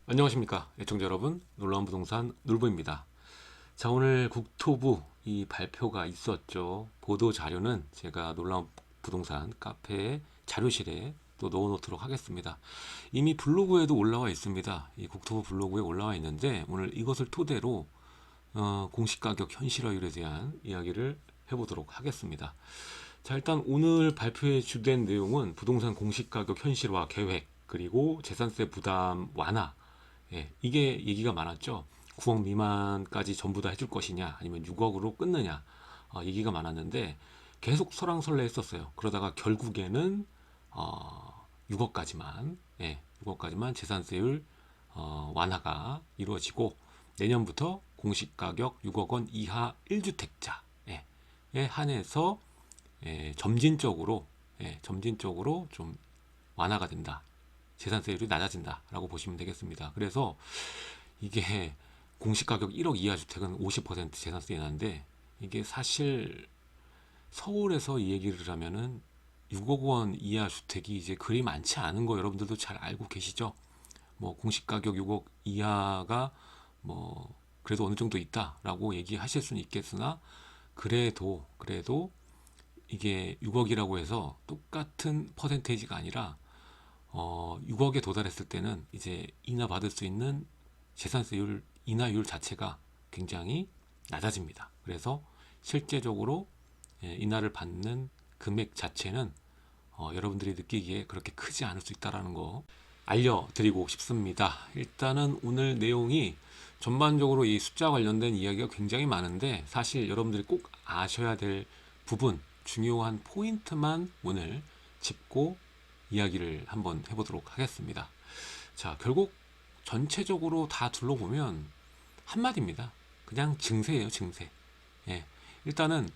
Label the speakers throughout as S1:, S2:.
S1: 안녕하십니까 애청자 여러분, 놀라운 부동산 놀부입니다. 자, 오늘 국토부 이 발표가 있었죠. 보도 자료는 제가 놀라운 부동산 카페 자료실에 또 넣어놓도록 하겠습니다. 이미 블로그에도 올라와 있습니다. 이 국토부 블로그에 올라와 있는데 오늘 이것을 토대로 공시가격 현실화율에 대한 이야기를 해보도록 하겠습니다. 자, 일단 오늘 발표에 주된 내용은 부동산 공시가격 현실화 계획, 그리고 재산세 부담 완화. 이게 얘기가 많았죠. 9억 미만까지 전부 다 해줄 것이냐, 아니면 6억으로 끊느냐, 얘기가 많았는데 계속 설왕설래 했었어요. 그러다가 결국에는 6억까지만, 6억까지만 재산세율 완화가 이루어지고, 내년부터 공시가격 6억 원 이하 1주택자에 한해서 점진적으로 좀 완화가 된다. 재산세율이 낮아진다라고 보시면 되겠습니다. 그래서 이게 공시가격 1억 이하 주택은 50% 재산세 나는데, 이게 사실 서울에서 이 얘기를 하면은 6억 원 이하 주택이 이제 그리 많지 않은 거 여러분들도 잘 알고 계시죠? 뭐 공시가격 6억 이하가 뭐 그래도 어느 정도 있다라고 얘기하실 수는 있겠으나, 그래도 이게 6억이라고 해서 똑같은 퍼센테이지가 아니라 6억에 도달했을 때는 이제 인하받을 수 있는 재산세율 인하율 자체가 굉장히 낮아집니다. 그래서 실제적으로 인하를 받는 금액 자체는 여러분들이 느끼기에 그렇게 크지 않을 수 있다는 거 알려드리고 싶습니다. 일단은 오늘 내용이 전반적으로 이 숫자 관련된 이야기가 굉장히 많은데, 사실 여러분들이 꼭 아셔야 될 부분, 중요한 포인트만 오늘 짚고 이야기를 한번 해보도록 하겠습니다. 자, 결국 전체적으로 다 둘러보면 한마디입니다. 그냥 증세예요, 증세. 일단은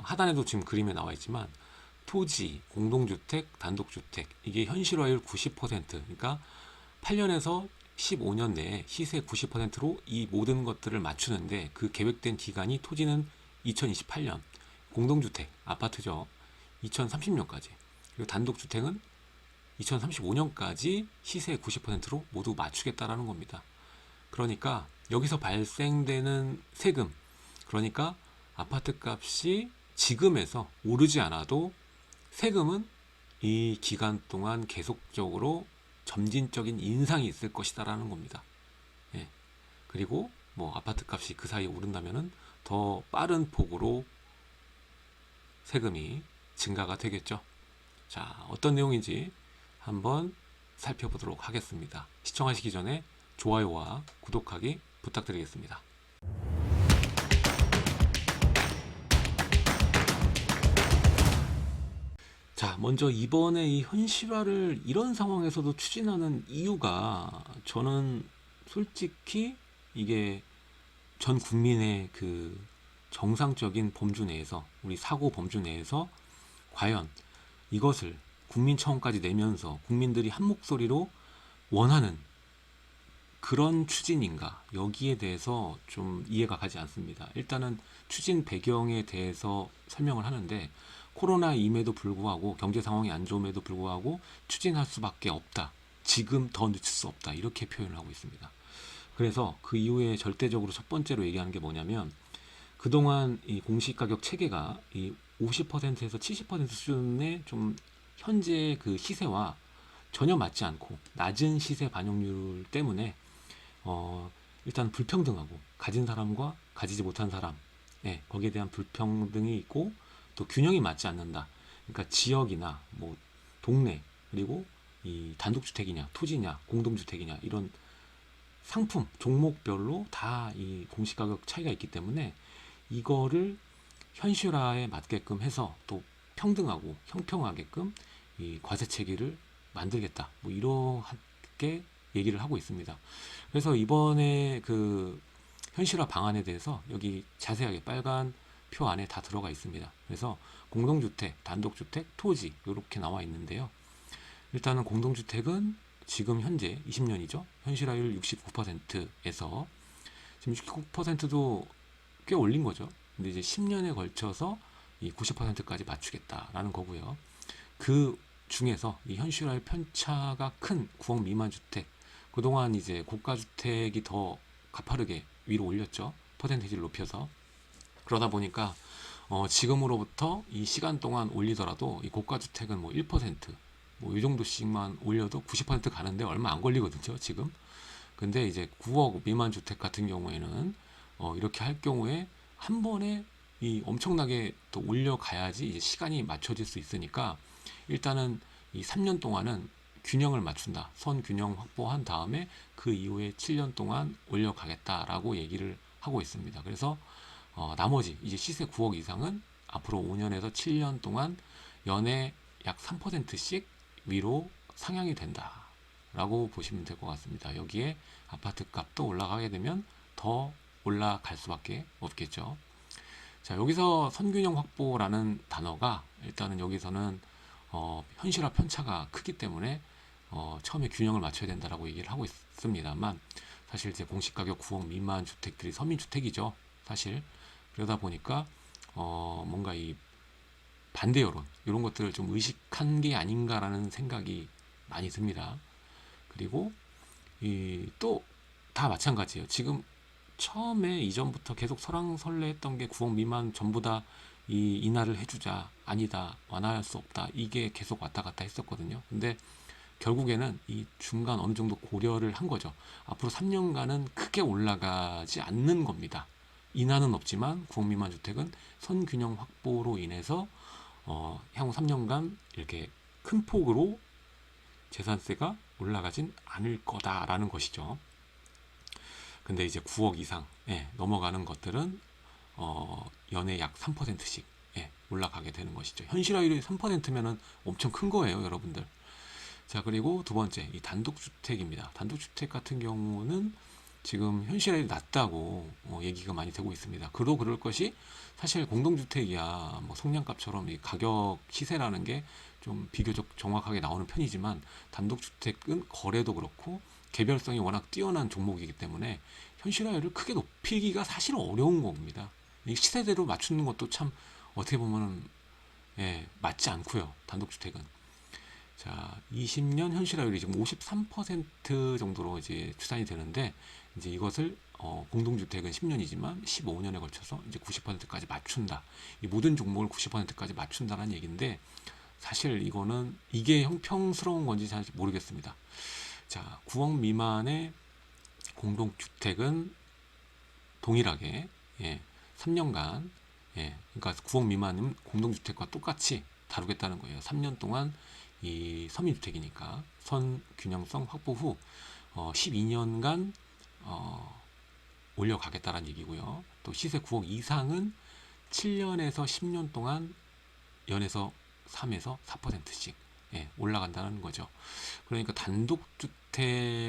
S1: 하단에도 지금 그림에 나와 있지만, 토지, 공동주택, 단독주택, 이게 현실화율 90%, 그러니까 8년에서 15년 내에 시세 90%로 이 모든 것들을 맞추는데, 그 계획된 기간이 토지는 2028년, 공동주택, 아파트죠, 2030년까지, 그리고 단독주택은 2035년까지 시세 90%로 모두 맞추겠다라는 겁니다. 그러니까 여기서 발생되는 세금, 그러니까 아파트 값이 지금에서 오르지 않아도 세금은 이 기간 동안 계속적으로 점진적인 인상이 있을 것이다라는 겁니다. 그리고 뭐 아파트 값이 그 사이에 오른다면은 더 빠른 폭으로 세금이 증가가 되겠죠. 자, 어떤 내용인지 한번 살펴보도록 하겠습니다. 시청하시기 전에 좋아요와 구독하기 부탁드리겠습니다. 자, 먼저 이번에 이 현실화를 이런 상황에서도 추진하는 이유가, 저는 솔직히 이게 전 국민의 그 정상적인 범주 내에서, 우리 사고 범주 내에서 과연 이것을 국민청원까지 내면서 국민들이 한 목소리로 원하는 그런 추진인가, 여기에 대해서 좀 이해가 가지 않습니다. 일단은 추진 배경에 대해서 설명을 하는데, 코로나 임에도 불구하고 경제 상황이 안 좋음에도 불구하고 추진할 수밖에 없다, 지금 더 늦출 수 없다, 이렇게 표현을 하고 있습니다. 그래서 그 이후에 절대적으로 첫 번째로 얘기하는 게 뭐냐면, 그동안 이 공시가격 체계가 이 50%에서 70% 수준의 좀 현재 그 시세와 전혀 맞지 않고 낮은 시세 반영률 때문에 일단 불평등하고, 가진 사람과 가지지 못한 사람, 거기에 대한 불평등이 있고, 또 균형이 맞지 않는다. 그러니까 지역이나 뭐 동네, 그리고 이 단독주택이냐 토지냐 공동주택이냐, 이런 상품 종목별로 다 이 공시가격 차이가 있기 때문에, 이거를 현실화에 맞게끔 해서 또 평등하고 형평하게끔 이 과세 체계를 만들겠다, 뭐 이렇게 얘기를 하고 있습니다. 그래서 이번에 그 현실화 방안에 대해서 여기 자세하게 빨간 표 안에 다 들어가 있습니다. 그래서 공동주택, 단독주택, 토지 이렇게 나와 있는데요. 일단은 공동주택은 지금 현재 20년이죠. 현실화율 69%에서 지금 69%도 꽤 올린 거죠. 근데 이제 10년에 걸쳐서 이 90%까지 맞추겠다라는 거고요. 그 중에서 이 현실화율 편차가 큰 9억 미만 주택, 그동안 이제 고가주택이 더 가파르게 위로 올렸죠. 퍼센테이지를 높여서. 그러다 보니까 지금으로부터 이 시간 동안 올리더라도 이 고가주택은 뭐 1%, 뭐 이 정도씩만 올려도 90% 가는데 얼마 안 걸리거든요, 지금. 근데 이제 9억 미만 주택 같은 경우에는 이렇게 할 경우에 한 번에 이 엄청나게 또 올려가야지 이제 시간이 맞춰질 수 있으니까 일단은 이 3년 동안은 균형을 맞춘다. 선 균형 확보한 다음에 그 이후에 7년 동안 올려가겠다라고 얘기를 하고 있습니다. 그래서 나머지 이제 시세 9억 이상은 앞으로 5년에서 7년 동안 연에 약 3%씩 위로 상향이 된다. 라고 보시면 될 것 같습니다. 여기에 아파트 값도 올라가게 되면 더 올라갈 수밖에 없겠죠. 자, 여기서 선균형 확보라는 단어가 일단은 여기서는 현실화 편차가 크기 때문에 처음에 균형을 맞춰야 된다라고 얘기를 하고 있습니다만 사실 이제 공시가격 9억 미만 주택들이 서민주택이죠. 사실 그러다 보니까 뭔가 이 반대 여론 이런 것들을 좀 의식한 게 아닌가라는 생각이 많이 듭니다. 그리고 또 다 마찬가지예요. 지금 처음에 이전부터 계속 설왕설래했던 게 9억 미만 전부 다 이 인하를 해주자, 아니다, 완화할 수 없다, 이게 계속 왔다 갔다 했었거든요. 근데 결국에는 이 중간 어느 정도 고려를 한 거죠. 앞으로 3년간은 크게 올라가지 않는 겁니다. 인하는 없지만 9억 미만 주택은 선균형 확보로 인해서 향후 3년간 이렇게 큰 폭으로 재산세가 올라가진 않을 거다라는 것이죠. 근데 이제 9억 이상 넘어가는 것들은 연에 약 3%씩 올라가게 되는 것이죠. 현실화율이 3%면은 엄청 큰 거예요, 여러분들. 자, 그리고 두 번째, 이 단독주택입니다. 단독주택 같은 경우는 지금 현실화율이 낮다고 얘기가 많이 되고 있습니다. 그럴 것이 사실 공동주택이야 뭐 성량값처럼 이 가격 시세라는 게 좀 비교적 정확하게 나오는 편이지만 단독주택은 거래도 그렇고 개별성이 워낙 뛰어난 종목이기 때문에 현실화율을 크게 높이기가 사실 어려운 겁니다. 이 시세대로 맞추는 것도 참 어떻게 보면 맞지 않고요. 단독주택은. 자, 20년 현실화율이 지금 53% 정도로 이제 추산이 되는데 이제 이것을 공동주택은 10년이지만 15년에 걸쳐서 이제 90%까지 맞춘다. 이 모든 종목을 90%까지 맞춘다는 얘기인데 사실 이거는 이게 형평스러운 건지 잘 모르겠습니다. 자, 9억 미만의 공동주택은 동일하게 3년간 그러니까 9억 미만은 공동주택과 똑같이 다루겠다는 거예요. 3년 동안 이 서민주택이니까 선균형성 확보 후 12년간 올려가겠다는 얘기고요. 또 시세 9억 이상은 7년에서 10년 동안 연에서 3에서 4%씩 올라간다는 거죠. 그러니까 단독주택이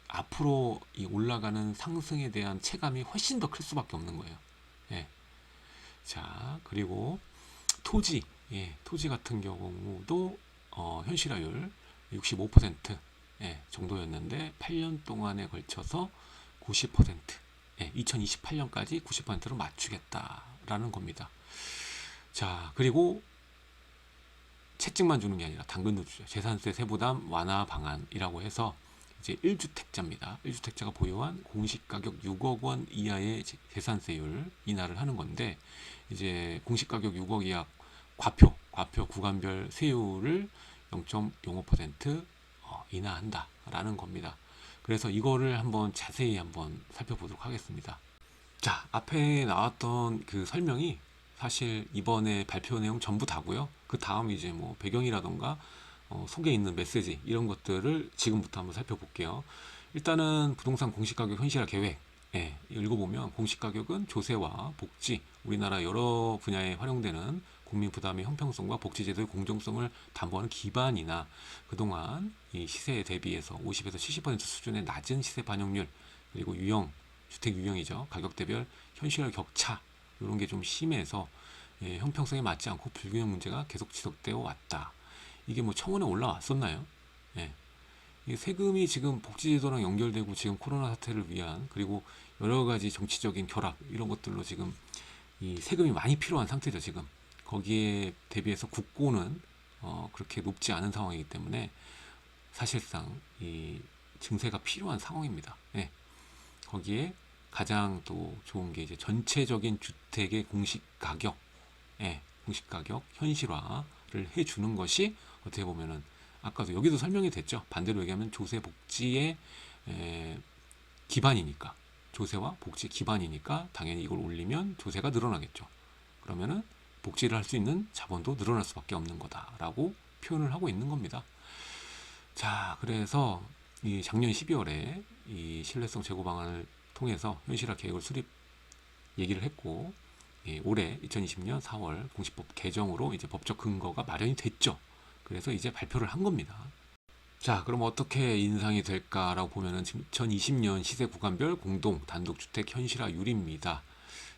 S1: 앞으로 이 올라가는 상승에 대한 체감이 훨씬 더 클 수밖에 없는 거예요. 자, 그리고 토지, 토지 같은 경우도 현실화율 65% 정도였는데 8년 동안에 걸쳐서 90%, 2028년까지 90%로 맞추겠다라는 겁니다. 자, 그리고 채찍만 주는 게 아니라 당근도 주죠. 재산세 세부담 완화 방안이라고 해서 이제 1주택자입니다. 1주택자가 보유한 공시가격 6억 원 이하의 재산세율 인하를 하는 건데 이제 공시가격 6억 이하 과표 구간별 세율을 0.05% 인하한다라는 겁니다. 그래서 이거를 한번 자세히 한번 살펴보도록 하겠습니다. 자, 앞에 나왔던 그 설명이 사실 이번에 발표 내용 전부 다고요. 그 다음 이제 뭐 배경이라던가 속에 있는 메시지 이런 것들을 지금부터 한번 살펴볼게요. 일단은 부동산 공시가격 현실화 계획 읽어보면 공시가격은 조세와 복지, 우리나라 여러 분야에 활용되는 국민 부담의 형평성과 복지제도의 공정성을 담보하는 기반이나 그동안 이 시세에 대비해서 50에서 70% 수준의 낮은 시세 반영률 그리고 주택 유형이죠. 가격대별 현실화 격차 이런 게 좀 심해서 형평성에 맞지 않고 불균형 문제가 계속 지속되어 왔다. 이게 뭐 청원에 올라왔었나요? 이 세금이 지금 복지제도랑 연결되고 지금 코로나 사태를 위한 그리고 여러 가지 정치적인 결합 이런 것들로 지금 이 세금이 많이 필요한 상태죠. 지금 거기에 대비해서 국고는 그렇게 높지 않은 상황이기 때문에 사실상 이 증세가 필요한 상황입니다. 예. 거기에 가장 또 좋은 게 이제 전체적인 주택의 공시 가격, 예, 공시 가격 현실화를 해주는 것이 어떻게 보면은 아까도 여기도 설명이 됐죠. 반대로 얘기하면 조세 복지의 기반이니까, 조세와 복지 기반이니까 당연히 이걸 올리면 조세가 늘어나겠죠. 그러면은 복지를 할 수 있는 자본도 늘어날 수밖에 없는 거다라고 표현을 하고 있는 겁니다. 자, 그래서 이 작년 12월에 이 신뢰성 제고 방안을 통해서 현실화 계획을 수립 얘기를 했고, 올해 2020년 4월 공시법 개정으로 이제 법적 근거가 마련이 됐죠. 그래서 이제 발표를 한 겁니다. 자, 그럼 어떻게 인상이 될까라고 보면은 지금 2020년 시세 구간별 공동 단독주택 현실화율입니다.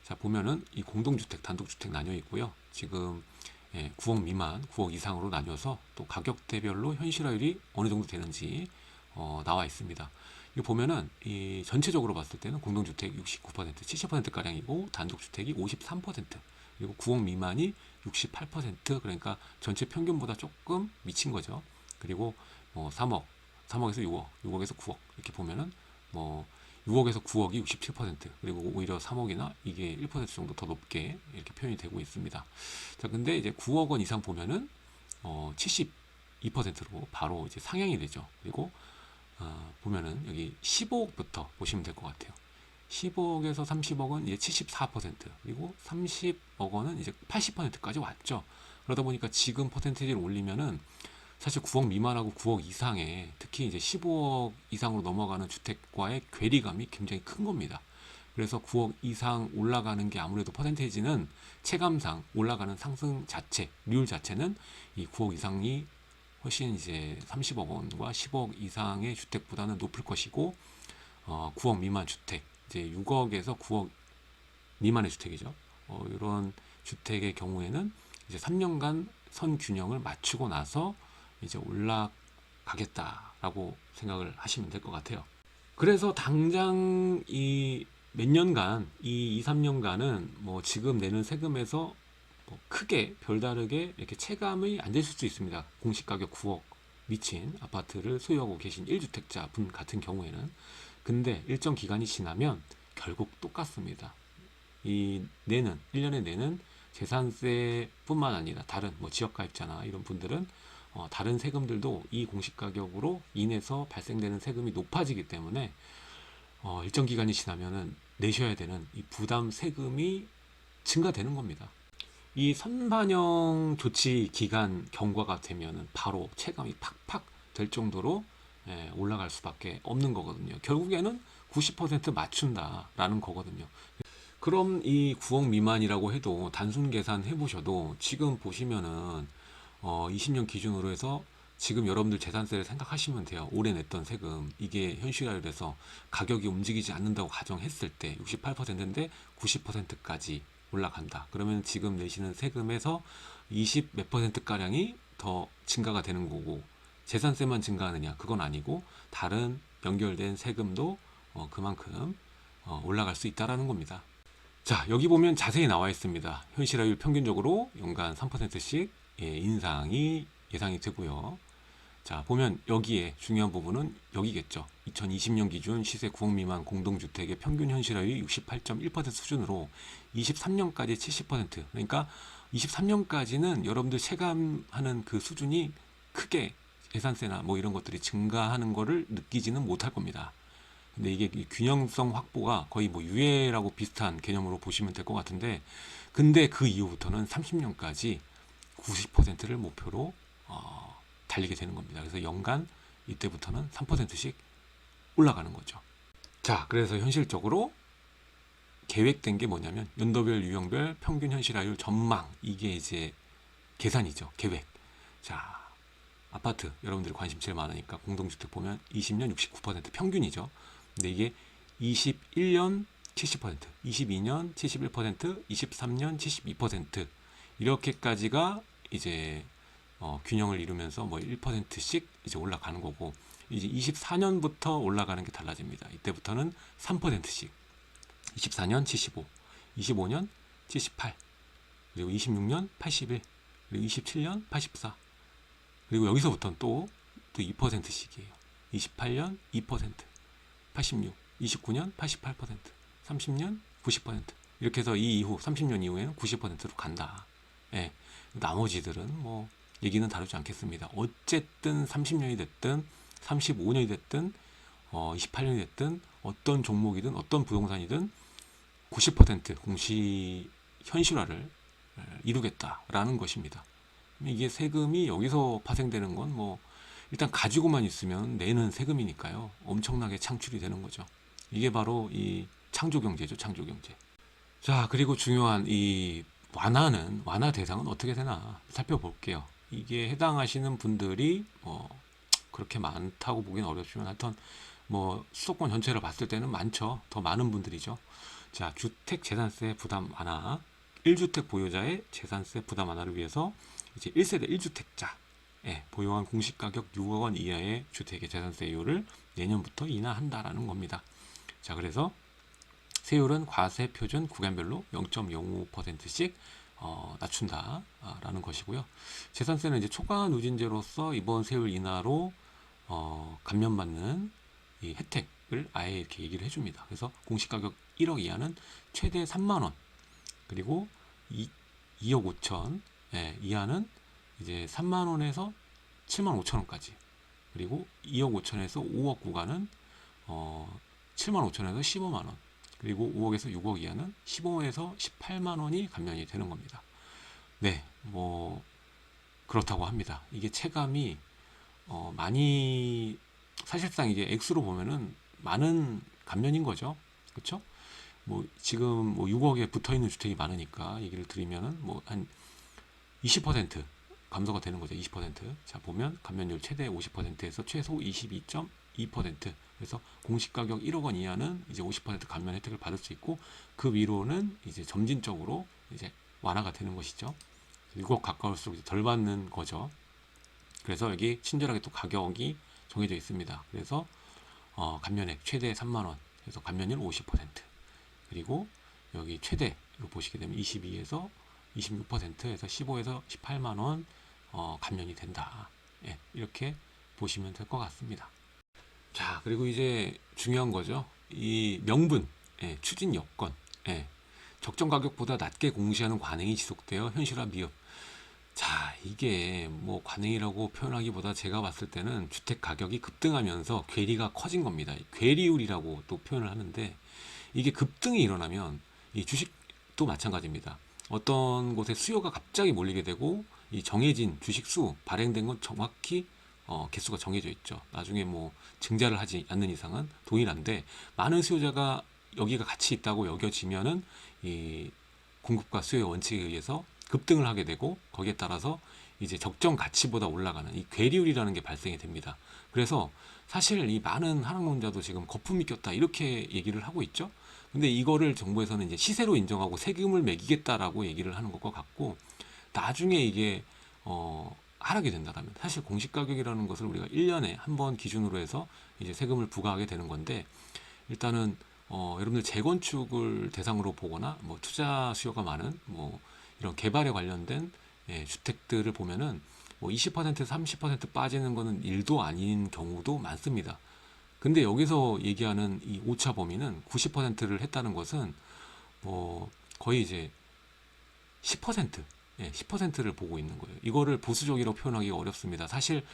S1: 자, 보면은 이 공동주택, 단독주택 나뉘어 있고요. 지금 9억 미만, 9억 이상으로 나뉘어서 또 가격대별로 현실화율이 어느 정도 되는지 나와 있습니다. 이거 보면은 이 전체적으로 봤을 때는 공동주택 69%, 70%가량이고 단독주택이 53%, 그리고 9억 미만이 68%, 그러니까 전체 평균보다 조금 미친 거죠. 그리고 3억, 3억에서 6억, 6억에서 9억 이렇게 보면은 6억에서 9억이 67%, 그리고 오히려 3억이나 이게 1% 정도 더 높게 이렇게 표현이 되고 있습니다. 자, 근데 이제 9억 원 이상 보면은 72%로 바로 이제 상향이 되죠. 그리고 보면은 여기 15억부터 보시면 될 것 같아요. 15억에서 30억은 이제 74%, 그리고 30억 원은 이제 80%까지 왔죠. 그러다 보니까 지금 퍼센테이지를 올리면은 사실 9억 미만하고 9억 이상에 특히 이제 15억 이상으로 넘어가는 주택과의 괴리감이 굉장히 큰 겁니다. 그래서 9억 이상 올라가는 게 아무래도 퍼센테이지는 체감상 올라가는 상승 자체, 률 자체는 이 9억 이상이 훨씬 이제 30억 원과 10억 이상의 주택보다는 높을 것이고, 9억 미만 주택, 이제 6억에서 9억 미만의 주택이죠. 이런 주택의 경우에는 이제 3년간 선균형을 맞추고 나서 이제 올라가겠다라고 생각을 하시면 될 것 같아요. 그래서 당장 이 몇 년간, 이 2, 3년간은 뭐 지금 내는 세금에서 뭐 크게 별다르게 이렇게 체감이 안 되실 수 있습니다. 공시가격 9억 미친 아파트를 소유하고 계신 1주택자 분 같은 경우에는. 근데 일정 기간이 지나면 결국 똑같습니다. 이 내는 1년에 내는 재산세뿐만 아니라 다른 뭐 지역가입자나 이런 분들은 다른 세금들도 이 공시가격으로 인해서 발생되는 세금이 높아지기 때문에 일정 기간이 지나면은 내셔야 되는 이 부담 세금이 증가되는 겁니다. 이 선반영 조치 기간 경과가 되면은 바로 체감이 팍팍 될 정도로 올라갈 수밖에 없는 거거든요. 결국에는 90% 맞춘다라는 거거든요. 그럼 이 9억 미만이라고 해도 단순 계산 해보셔도 지금 보시면은 20년 기준으로 해서 지금 여러분들 재산세를 생각하시면 돼요. 올해 냈던 세금 이게 현실화율에서 가격이 움직이지 않는다고 가정했을 때 68%인데 90%까지 올라간다. 그러면 지금 내시는 세금에서 20 몇 퍼센트 가량이 더 증가가 되는 거고, 재산세만 증가하느냐? 그건 아니고 다른 연결된 세금도 그만큼 올라갈 수 있다라는 겁니다. 자, 여기 보면 자세히 나와 있습니다. 현실화율 평균적으로 연간 3%씩 인상이 예상이 되고요. 자, 보면 여기에 중요한 부분은 여기겠죠. 2020년 기준 시세 9억 미만 공동주택의 평균 현실화율이 68.1% 수준으로 23년까지 70%, 그러니까 23년까지는 여러분들 체감하는 그 수준이 크게 예산세나 뭐 이런 것들이 증가하는 거를 느끼지는 못할 겁니다. 근데 이게 균형성 확보가 거의 뭐 유예라고 비슷한 개념으로 보시면 될 것 같은데, 근데 그 이후부터는 30년까지 90%를 목표로 달리게 되는 겁니다. 그래서 연간 이때부터는 3%씩 올라가는 거죠. 자, 그래서 현실적으로 계획된 게 뭐냐면 연도별 유형별 평균 현실화율 전망, 이게 이제 계산이죠. 계획. 자, 아파트 여러분들이 관심 제일 많으니까 공동주택 보면 20년 69% 평균이죠. 근데 이게 21년 70%, 22년 71%, 23년 72% 이렇게까지가 이제 균형을 이루면서 뭐 1%씩 이제 올라가는 거고, 이제 24년부터 올라가는 게 달라집니다. 이때부터는 3%씩 24년 75, 25년 78, 그리고 26년 81, 그리고 27년 84, 그리고 여기서부터는 또 2%씩이에요. 28년 2%, 86, 29년 88%, 30년 90%. 이렇게 해서 이 이후 30년 이후에는 90%로 간다. 예. 나머지들은 뭐 얘기는 다루지 않겠습니다. 어쨌든 30년이 됐든 35년이 됐든 28년이 됐든 어떤 종목이든 어떤 부동산이든 90% 공시 현실화를 이루겠다라는 것입니다. 이게 세금이 여기서 파생되는 건 뭐 일단 가지고만 있으면 내는 세금이니까요. 엄청나게 창출이 되는 거죠. 이게 바로 이 창조경제죠. 창조경제. 자, 그리고 중요한 이 완화 대상은 어떻게 되나 살펴볼게요. 이게 해당하시는 분들이 그렇게 많다고 보기는 어렵지만 하여튼 뭐 수도권 전체를 봤을 때는 많죠. 더 많은 분들이죠. 자, 주택 재산세 부담 완화, 1주택 보유자의 재산세 부담 완화를 위해서 이제 1세대 1주택자 보유한 공시가격 6억 원 이하의 주택의 재산세율을 내년부터 인하한다라는 겁니다. 자, 그래서 세율은 과세 표준 구간별로 0.05%씩 낮춘다라는 것이고요. 재산세는 이제 초과 누진제로서 이번 세율 인하로 감면받는 이 혜택을 아예 이렇게 얘기를 해줍니다. 그래서 공시가격 1억 이하는 최대 3만 원, 그리고 2억 5천 이하는 이제 3만 원에서 7만 5천 원까지, 그리고 2억 5천에서 5억 구간은 7만 5천에서 15만 원, 그리고 5억에서 6억 이하는 15에서 18만 원이 감면이 되는 겁니다. 네, 뭐 그렇다고 합니다. 이게 체감이 많이 사실상 이게 액수로 보면은 많은 감면인 거죠. 그렇죠? 뭐 지금 뭐 6억에 붙어 있는 주택이 많으니까 얘기를 드리면은 뭐 한 20% 감소가 되는 거죠. 20%. 자, 보면 감면율 최대 50%에서 최소 22.2%. 그래서 공시가격 1억 원 이하는 이제 50% 감면 혜택을 받을 수 있고, 그 위로는 이제 점진적으로 이제 완화가 되는 것이죠. 6억 가까울수록 덜 받는 거죠. 그래서 여기 친절하게 또 가격이 정해져 있습니다. 그래서 감면액 최대 3만 원, 그래서 감면율 50%. 그리고 여기 최대로 보시게 되면 22에서 26%에서 15에서 18만 원 감면이 된다. 예, 이렇게 보시면 될 것 같습니다. 자, 그리고 이제 중요한 거죠. 이 명분, 추진 여건, 적정 가격보다 낮게 공시하는 관행이 지속되어 현실화 미흡. 자, 이게 뭐 관행이라고 표현하기보다 제가 봤을 때는 주택 가격이 급등하면서 괴리가 커진 겁니다. 괴리율이라고 또 표현을 하는데, 이게 급등이 일어나면 이 주식도 마찬가지입니다. 어떤 곳에 수요가 갑자기 몰리게 되고 이 정해진 주식 수 발행된 건 정확히 개수가 정해져 있죠. 나중에 뭐 증자를 하지 않는 이상은 동일한데, 많은 수요자가 여기가 가치 있다고 여겨지면은 이 공급과 수요의 원칙에 의해서 급등을 하게 되고, 거기에 따라서 이제 적정 가치보다 올라가는 이 괴리율이라는 게 발생이 됩니다. 그래서 사실 이 많은 하락론자도 지금 거품이 꼈다 이렇게 얘기를 하고 있죠. 근데 이거를 정부에서는 이제 시세로 인정하고 세금을 매기겠다라고 얘기를 하는 것과 같고, 나중에 이게 하락이 된다면 사실 공시가격이라는 것을 우리가 1년에 한 번 기준으로 해서 이제 세금을 부과하게 되는 건데, 일단은 여러분들 재건축을 대상으로 보거나 뭐 투자 수요가 많은 뭐 이런 개발에 관련된 주택들을 보면은 뭐 20%에서 30% 빠지는 거는 일도 아닌 경우도 많습니다. 근데 여기서 얘기하는 이 오차 범위는 90%를 했다는 것은 뭐 거의 이제 10%, 10%를 보고 있는 거예요. 이거를 보수적이라고 표현하기가 어렵습니다. 사실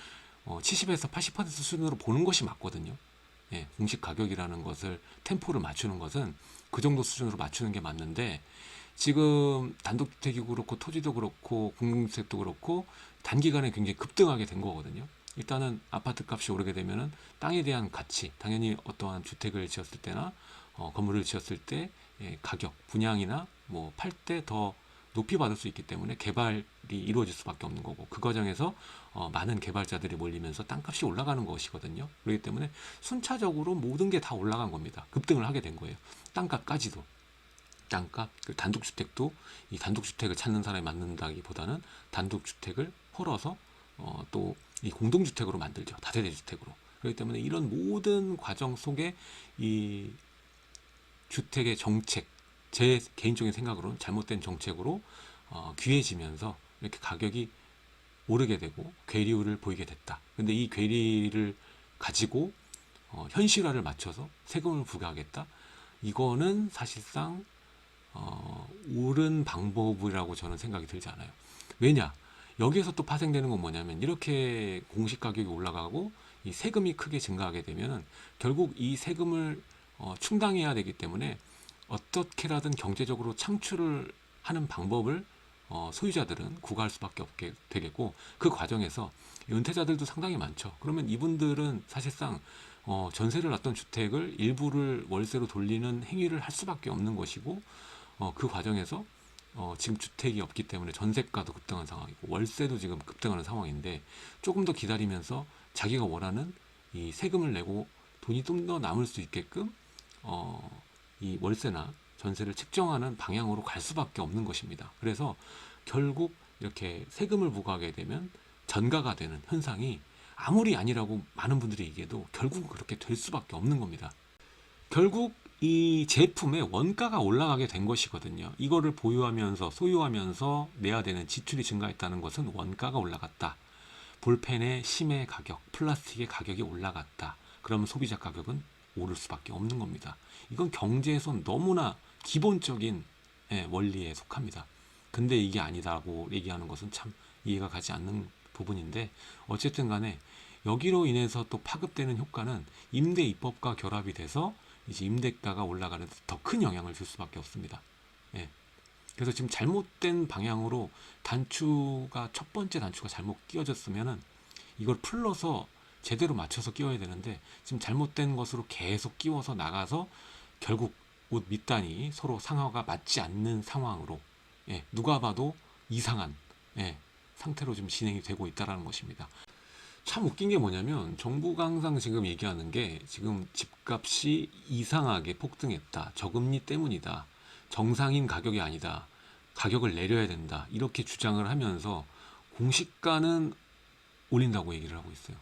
S1: 70에서 80% 수준으로 보는 것이 맞거든요. 공식 가격이라는 것을 템포를 맞추는 것은 그 정도 수준으로 맞추는 게 맞는데, 지금 단독주택이고 그렇고 토지도 그렇고 공공주택도 그렇고 단기간에 굉장히 급등하게 된 거거든요. 일단은 아파트 값이 오르게 되면은 땅에 대한 가치, 당연히 어떠한 주택을 지었을 때나 건물을 지었을 때 가격, 분양이나 뭐 팔 때 더 높이 받을 수 있기 때문에 개발이 이루어질 수밖에 없는 거고, 그 과정에서 많은 개발자들이 몰리면서 땅값이 올라가는 것이거든요. 그렇기 때문에 순차적으로 모든 게 다 올라간 겁니다. 급등을 하게 된 거예요. 땅값까지도. 땅값, 단독주택도 이 단독주택을 찾는 사람이 맞는다기보다는 단독주택을 헐어서 또 이 공동주택으로 만들죠. 다세대 주택으로. 그렇기 때문에 이런 모든 과정 속에 이 주택의 정책, 제 개인적인 생각으로는 잘못된 정책으로 귀해지면서 이렇게 가격이 오르게 되고 괴리율을 보이게 됐다. 근데 이 괴리를 가지고 현실화를 맞춰서 세금을 부과하겠다. 이거는 사실상 옳은 방법이라고 저는 생각이 들지 않아요. 왜냐? 여기에서 또 파생되는 건 뭐냐면 이렇게 공시 가격이 올라가고 이 세금이 크게 증가하게 되면 결국 이 세금을 충당해야 되기 때문에 어떻게라든 경제적으로 창출을 하는 방법을 소유자들은 구가할 수밖에 없게 되겠고, 그 과정에서 은퇴자들도 상당히 많죠. 그러면 이분들은 사실상 전세를 놨던 주택을 일부를 월세로 돌리는 행위를 할 수밖에 없는 것이고, 그 과정에서 지금 주택이 없기 때문에 전세가도 급등한 상황이고 월세도 지금 급등하는 상황인데, 조금 더 기다리면서 자기가 원하는 이 세금을 내고 돈이 좀 더 남을 수 있게끔 이 월세나 전세를 책정하는 방향으로 갈 수밖에 없는 것입니다. 그래서 결국 이렇게 세금을 부과하게 되면 전가가 되는 현상이 아무리 아니라고 많은 분들이 얘기해도 결국은 그렇게 될 수밖에 없는 겁니다. 결국 이 제품의 원가가 올라가게 된 것이거든요. 이거를 보유하면서 소유하면서 내야 되는 지출이 증가했다는 것은 원가가 올라갔다. 볼펜의 심의 가격, 플라스틱의 가격이 올라갔다. 그러면 소비자 가격은 오를 수밖에 없는 겁니다. 이건 경제에선 너무나 기본적인 원리에 속합니다. 근데 이게 아니다고 얘기하는 것은 참 이해가 가지 않는 부분인데, 어쨌든 간에 여기로 인해서 또 파급되는 효과는 임대 입법과 결합이 돼서 이제 임대가가 올라가는 더 큰 영향을 줄 수밖에 없습니다. 예. 그래서 지금 잘못된 방향으로 첫 번째 단추가 잘못 끼워졌으면은 이걸 풀러서 제대로 맞춰서 끼워야 되는데, 지금 잘못된 것으로 계속 끼워서 나가서 결국 옷 밑단이 서로 상하가 맞지 않는 상황으로, 누가 봐도 이상한 상태로 지금 진행이 되고 있다는 것입니다. 참 웃긴 게 뭐냐면 정부가 항상 지금 얘기하는 게, 지금 집값이 이상하게 폭등했다, 저금리 때문이다, 정상인 가격이 아니다, 가격을 내려야 된다, 이렇게 주장을 하면서 공시가는 올린다고 얘기를 하고 있어요.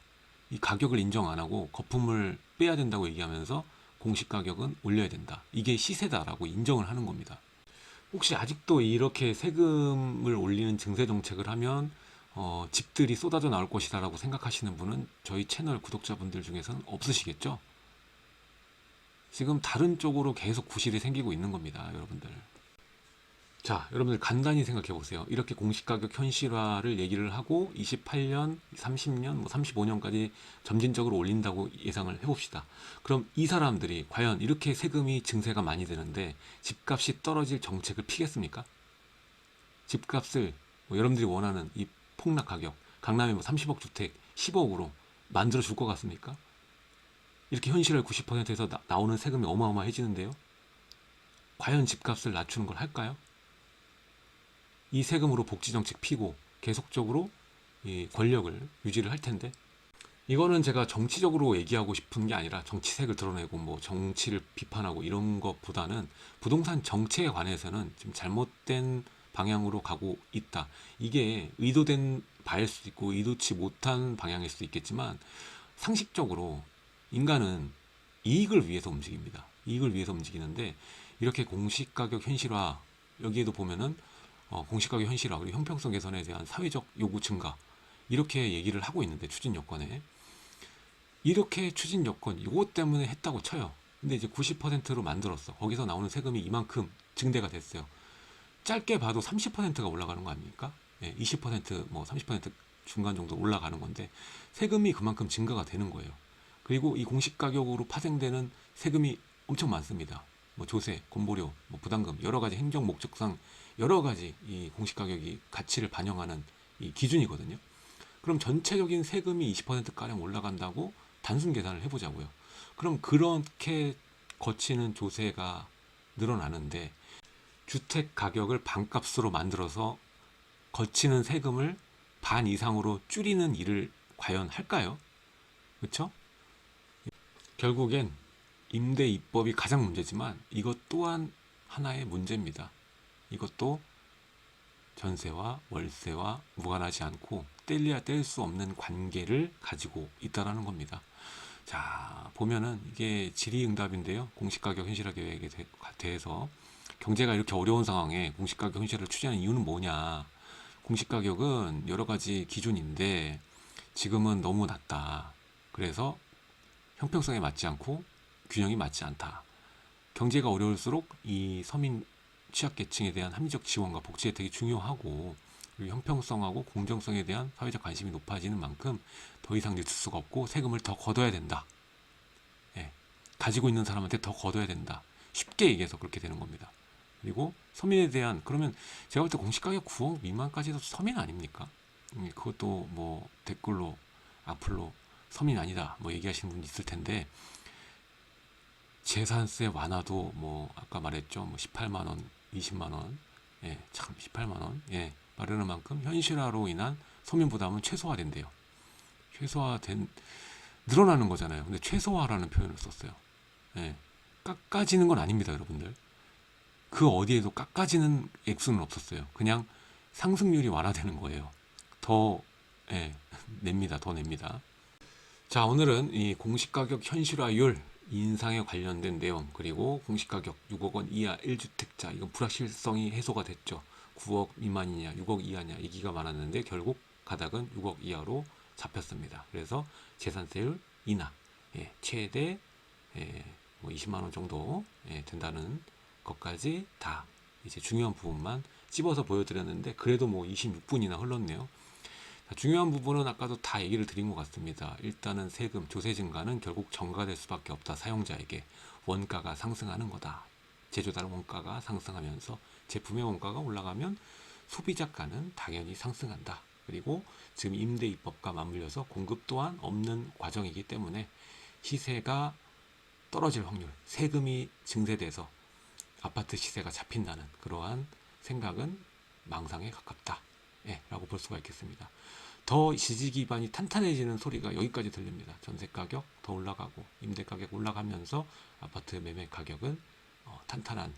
S1: 이 가격을 인정 안 하고 거품을 빼야 된다고 얘기하면서 공시 가격은 올려야 된다, 이게 시세다라고 인정을 하는 겁니다. 혹시 아직도 이렇게 세금을 올리는 증세 정책을 하면 집들이 쏟아져 나올 것이다라고 생각하시는 분은 저희 채널 구독자분들 중에서는 없으시겠죠? 지금 다른 쪽으로 계속 구실이 생기고 있는 겁니다, 여러분들. 자, 여러분들 간단히 생각해 보세요. 이렇게 공시가격 현실화를 얘기를 하고 28년, 30년, 35년까지 점진적으로 올린다고 예상을 해봅시다. 그럼 이 사람들이 과연 이렇게 세금이 증세가 많이 되는데 집값이 떨어질 정책을 피겠습니까? 집값을 여러분들이 원하는 이 폭락 가격, 강남에 30억 주택 10억으로 만들어 줄 것 같습니까? 이렇게 현실화 90%에서 나오는 세금이 어마어마해지는데요. 과연 집값을 낮추는 걸 할까요? 이 세금으로 복지정책 피고 계속적으로 이 권력을 유지를 할 텐데, 이거는 제가 정치적으로 얘기하고 싶은 게 아니라 정치색을 드러내고 뭐 정치를 비판하고 이런 것보다는 부동산 정책에 관해서는 지금 잘못된 방향으로 가고 있다. 이게 의도된 바일 수도 있고 의도치 못한 방향일 수도 있겠지만, 상식적으로 인간은 이익을 위해서 움직입니다. 이익을 위해서 움직이는데, 이렇게 공시가격 현실화, 여기에도 보면은 공시가격 현실화 그리고 형평성 개선에 대한 사회적 요구 증가, 이렇게 얘기를 하고 있는데, 추진 여건에 이렇게 추진 여건 이것 때문에 했다고 쳐요. 근데 이제 90%로 만들었어. 거기서 나오는 세금이 이만큼 증대가 됐어요. 짧게 봐도 30%가 올라가는 거 아닙니까? 20%뭐 30% 중간 정도 올라가는 건데 세금이 그만큼 증가가 되는 거예요. 그리고 이 공시가격으로 파생되는 세금이 엄청 많습니다. 뭐 조세, 건보료, 뭐 부담금, 여러 가지 행정 목적상 여러 가지 이 공시가격이 가치를 반영하는 이 기준이거든요. 그럼 전체적인 세금이 20%가량 올라간다고 단순 계산을 해보자고요. 그럼 그렇게 거치는 조세가 늘어나는데 주택 가격을 반값으로 만들어서 거치는 세금을 반 이상으로 줄이는 일을 과연 할까요? 그렇죠? 결국엔 임대 입법이 가장 문제지만 이것 또한 하나의 문제입니다. 이것도 전세와 월세와 무관하지 않고 뗄래야 뗄 수 없는 관계를 가지고 있다는 겁니다. 자, 보면은 이게 질의응답인데요. 공시가격 현실화 계획에 대해서 경제가 이렇게 어려운 상황에 공시가격 현실을 추진하는 이유는 뭐냐? 공시가격은 여러 가지 기준인데 지금은 너무 낮다. 그래서 형평성에 맞지 않고 균형이 맞지 않다. 경제가 어려울수록 이 서민 취약계층에 대한 합리적 지원과 복지 혜택이 중요하고, 그리고 형평성하고 공정성에 대한 사회적 관심이 높아지는 만큼 더 이상 늦출 수가 없고 세금을 더 걷어야 된다. 예, 가지고 있는 사람한테 더 걷어야 된다. 쉽게 얘기해서 그렇게 되는 겁니다. 그리고 서민에 대한, 그러면 제가 볼 때 공시가격 9억 미만까지도 서민 아닙니까? 그것도 뭐 댓글로 악플로 서민 아니다 뭐 얘기하시는 분 있을 텐데, 재산세 완화도 뭐 아까 말했죠, 뭐 18만 원, 20만 원, 예, 참 18만 원, 예, 마련한 만큼 현실화로 인한 서민 부담은 최소화된대요. 최소화된, 늘어나는 거잖아요. 근데 최소화라는 표현을 썼어요. 예, 깎아지는 건 아닙니다, 여러분들. 그 어디에도 깎아지는 액수는 없었어요. 그냥 상승률이 완화되는 거예요. 더, 예, 냅니다, 더 냅니다. 자, 오늘은 이 공시가격 현실화율 인상에 관련된 내용, 그리고 공시가격 6억 원 이하 1주택자, 이건 불확실성이 해소가 됐죠. 9억 미만이냐 6억 이하냐 얘기가 많았는데 결국 가닥은 6억 이하로 잡혔습니다. 그래서 재산세율 인하, 예, 최대 뭐 20만 원 정도 된다는 것까지 다 이제 중요한 부분만 찝어서 보여드렸는데, 그래도 뭐 26분이나 흘렀네요. 중요한 부분은 아까도 다 얘기를 드린 것 같습니다. 일단은 세금, 조세 증가는 결국 전가될 수밖에 없다. 사용자에게 원가가 상승하는 거다. 제조달 원가가 상승하면서 제품의 원가가 올라가면 소비자가는 당연히 상승한다. 그리고 지금 임대 입법과 맞물려서 공급 또한 없는 과정이기 때문에 시세가 떨어질 확률, 세금이 증세돼서 아파트 시세가 잡힌다는 그러한 생각은 망상에 가깝다. 예, 라고 볼 수가 있겠습니다. 더 지지 기반이 탄탄해지는 소리가 여기까지 들립니다. 전세 가격 더 올라가고 임대 가격 올라가면서 아파트 매매 가격은 탄탄한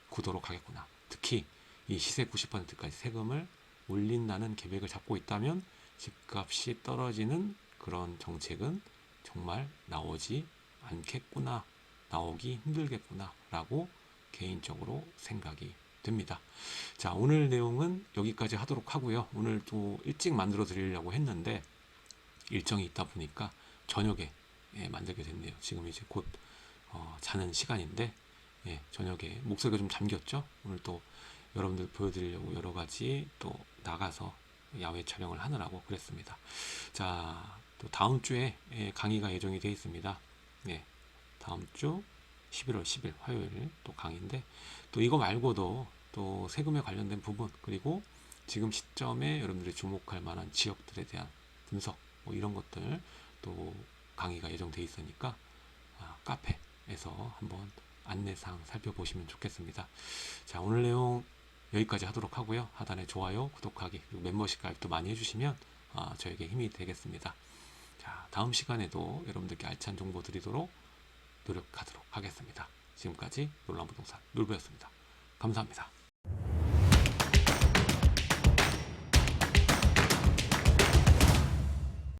S1: 구도로 가겠구나. 특히 이 시세 90%까지 세금을 올린다는 계획을 잡고 있다면 집값이 떨어지는 그런 정책은 정말 나오지 않겠구나, 나오기 힘들겠구나 라고 개인적으로 생각이 됩니다. 자, 오늘 내용은 여기까지 하도록 하고요. 오늘 또 일찍 만들어 드리려고 했는데 일정이 있다 보니까 저녁에 만들게 됐네요. 지금 이제 곧 자는 시간인데, 저녁에 목소리가 좀 잠겼죠. 오늘 또 여러분들 보여드리려고 여러 가지 또 나가서 야외 촬영을 하느라고 그랬습니다. 자, 또 다음 주에 강의가 예정이 되어 있습니다. 다음 주 11월 10일 화요일 또 강의인데, 또 이거 말고도 또 세금에 관련된 부분, 그리고 지금 시점에 여러분들이 주목할 만한 지역들에 대한 분석, 뭐 이런 것들 또 강의가 예정되어 있으니까 카페에서 한번 안내사항 살펴보시면 좋겠습니다. 자, 오늘 내용 여기까지 하도록 하고요. 하단에 좋아요, 구독하기, 그리고 멤버십 가입도 많이 해주시면 저에게 힘이 되겠습니다. 자, 다음 시간에도 여러분들께 알찬 정보 드리도록 노력하도록 하겠습니다. 지금까지 놀란부동산 놀부였습니다. 감사합니다.